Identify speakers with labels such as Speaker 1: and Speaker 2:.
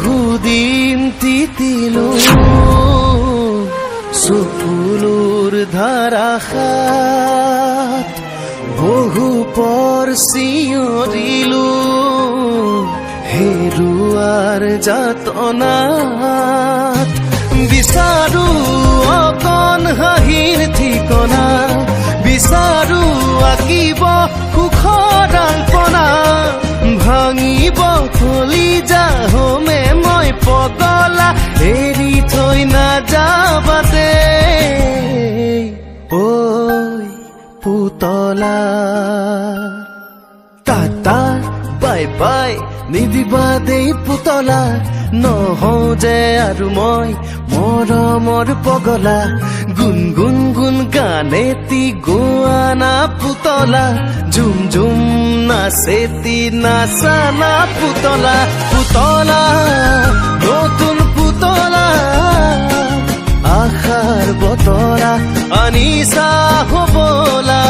Speaker 1: বহুদিন তিতিলো চকুলোৰ ধাৰাসাত বহু পৰ চিঞৰিলো হেৰুৱাৰ যাতনাত বিচাৰো অকণ হাঁহিৰ ঠিকনা বিচাৰো আঁকিব সুখৰ আল্পনা ভাঙিব কলিজা হমে মই পগলা এৰি থৈ নাযাবাতে ঐ পুতলা টাটা বাই বাই নিদিবা দেই পুতলা নহওঁ যে আৰু মই মৰমৰ পগলা গুণ গুণ গুণ গানেতি গোৱানা পুতলা ঝুম ঝুম নাচেতি নাচানা পুতলা পুতলা নতুন পুতলা আশাৰ বতৰা আনিছা হবলা